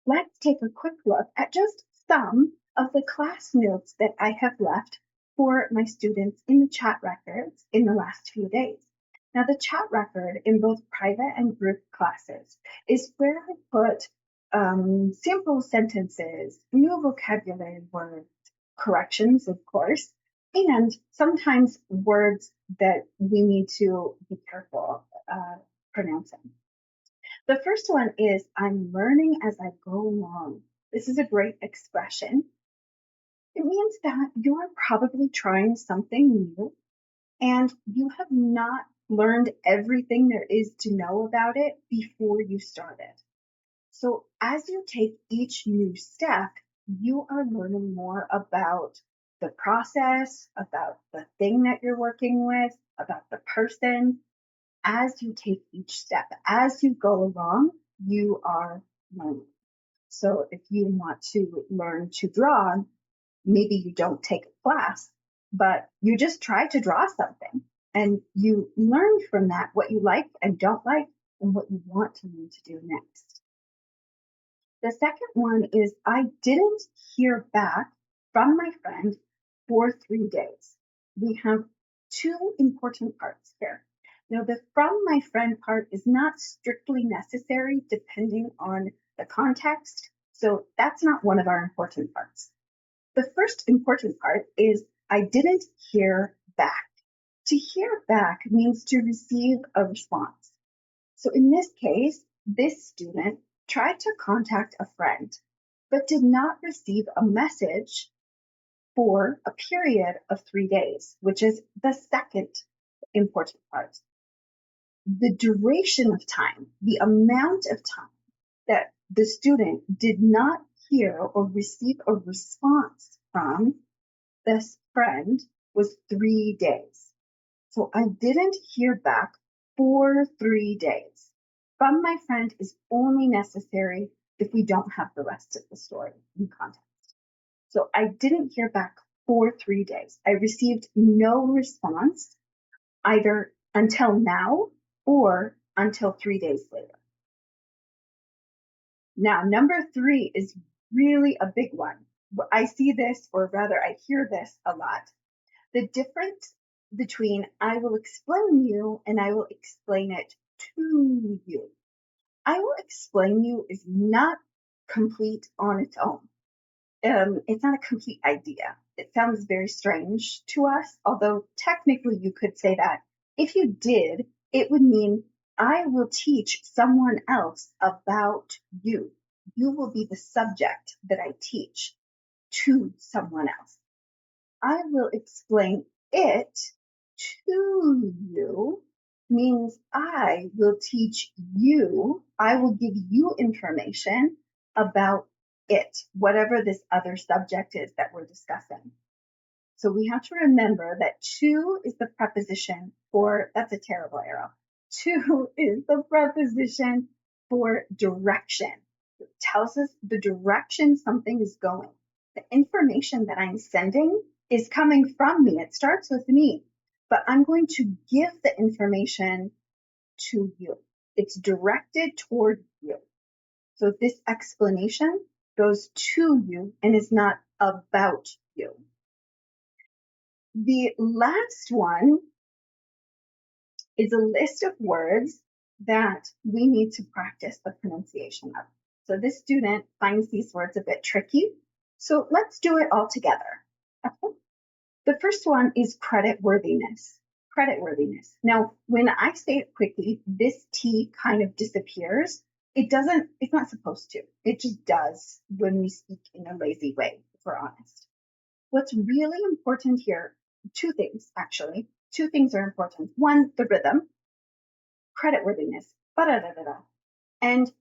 let's take a quick look at just some of the class notes that I have left for my students in the chat records in the last few days. Now, the chat record in both private and group classes is where I put simple sentences, new vocabulary words, corrections, of course, and sometimes words that we need to be careful pronouncing. The first one is I'm learning as I go along. This is a great expression. It means that you're probably trying something new and you have not learned everything there is to know about it before you started. So as you take each new step, you are learning more about the process, about the thing that you're working with, about the person. As you take each step, as you go along, you are learning. So if you want to learn to draw, maybe you don't take a class, but you just try to draw something and you learn from that what you like and don't like and what you want to learn to do next. The second one is I didn't hear back from my friend for 3 days. We have two important parts here. Now, the from my friend part is not strictly necessary depending on the context, so that's not one of our important parts. The first important part is I didn't hear back. To hear back means to receive a response. So in this case, this student tried to contact a friend, but did not receive a message for a period of 3 days, which is the second important part. The duration of time, the amount of time that the student did not hear or receive a response from this friend was 3 days. So I didn't hear back for 3 days. From my friend is only necessary if we don't have the rest of the story in context. So I didn't hear back for 3 days. I received no response either until now or until 3 days later. Now, number 3 is really a big one. I see this, or rather I hear this a lot. The difference between I will explain you and I will explain it to you. I will explain you is not complete on its own. It's not a complete idea. It sounds very strange to us, although technically you could say that. If you did, it would mean I will teach someone else about you. You will be the subject that I teach to someone else. I will explain it to you means I will teach you, I will give you information about it, whatever this other subject is that we're discussing. So we have to remember that to is the preposition for, that's a terrible arrow. To is the preposition for direction. It tells us the direction something is going. The information that I'm sending is coming from me. It starts with me, but I'm going to give the information to you. It's directed toward you. So this explanation goes to you and is not about you. The last one is a list of words that we need to practice the pronunciation of. So this student finds these words a bit tricky. So let's do it all together. Okay? The first one is creditworthiness. Creditworthiness. Now, when I say it quickly, this T kind of disappears. It's not supposed to. It just does when we speak in a lazy way, if we're honest. What's really important here, two things actually. Two things are important. One, the rhythm, creditworthiness, ba-da-da-da-da, and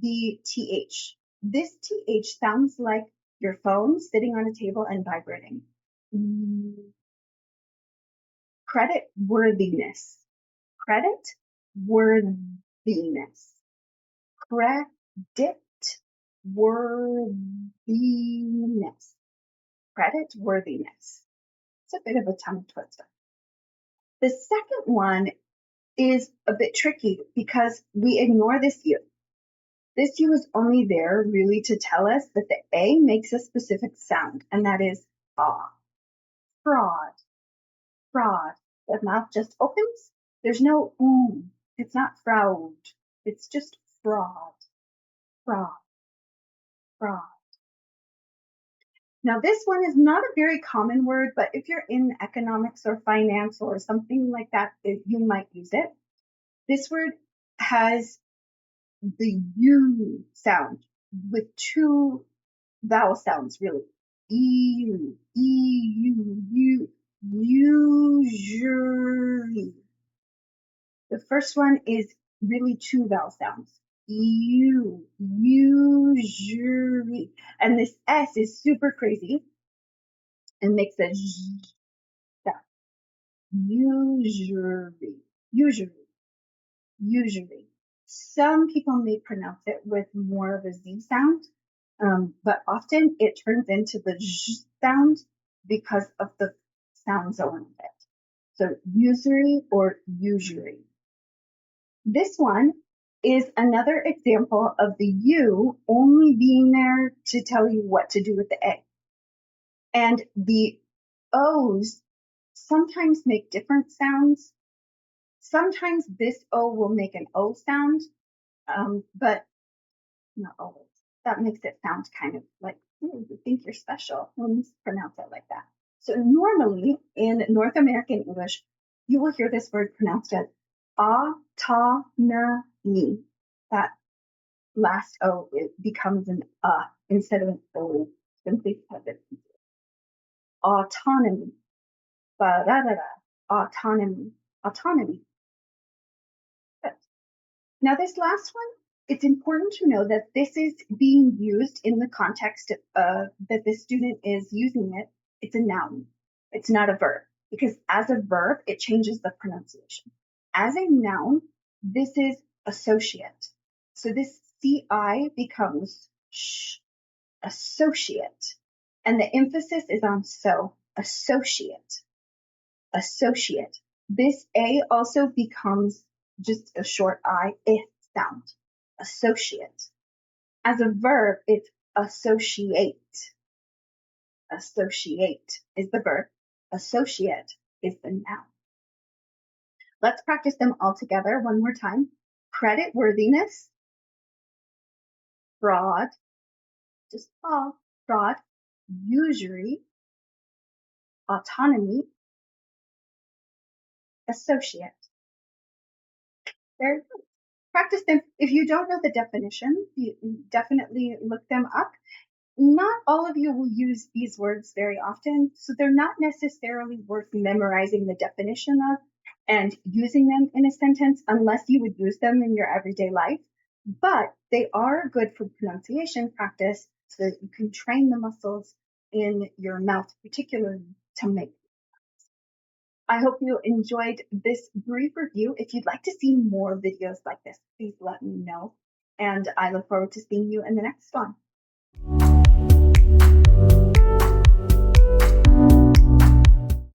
the TH. This TH sounds like your phone sitting on a table and vibrating. Creditworthiness. Creditworthiness. Creditworthiness. Creditworthiness. It's a bit of a tongue twister. The second one is a bit tricky because we ignore this U. This U is only there really to tell us that the A makes a specific sound, and that is ah. Fraud, fraud. The mouth just opens. There's no ooh. It's not fraud. It's just fraud, fraud, fraud. Now, this one is not a very common word, but if you're in economics or finance or something like that, you might use it. This word has the U sound with two vowel sounds, really. E-U, E-U, usury. The first one is really two vowel sounds. U, usury. And this S is super crazy and makes a Z sound. Usury, usury, usury. Some people may pronounce it with more of a Z sound, but often it turns into the Z sound because of the sounds around it. So usury or usury. This one is another example of the U only being there to tell you what to do with the A. And the O's sometimes make different sounds. Sometimes this O will make an O sound, but not always. That makes it sound kind of like, you think you're special when you pronounce it like that. So normally in North American English, you will hear this word pronounced as autonomy. That last O, it becomes an instead of an O, simply because it's autonomy. Autonomy. Autonomy. Good. Now this last one, it's important to know that this is being used in the context that the student is using it. It's a noun. It's not a verb, because as a verb, it changes the pronunciation. As a noun, this is associate. So this CI becomes sh, associate. And the emphasis is on so, associate, associate. This A also becomes just a short I, if sound, associate. As a verb, it's associate. Associate is the verb. Associate is the noun. Let's practice them all together one more time. Creditworthiness, fraud, just fraud, usury, autonomy, associate. Very good. Practice them. If you don't know the definition, you definitely look them up. Not all of you will use these words very often, so they're not necessarily worth memorizing the definition of and using them in a sentence unless you would use them in your everyday life. But they are good for pronunciation practice so that you can train the muscles in your mouth, particularly to make. I hope you enjoyed this brief review. If you'd like to see more videos like this, please let me know. And I look forward to seeing you in the next one.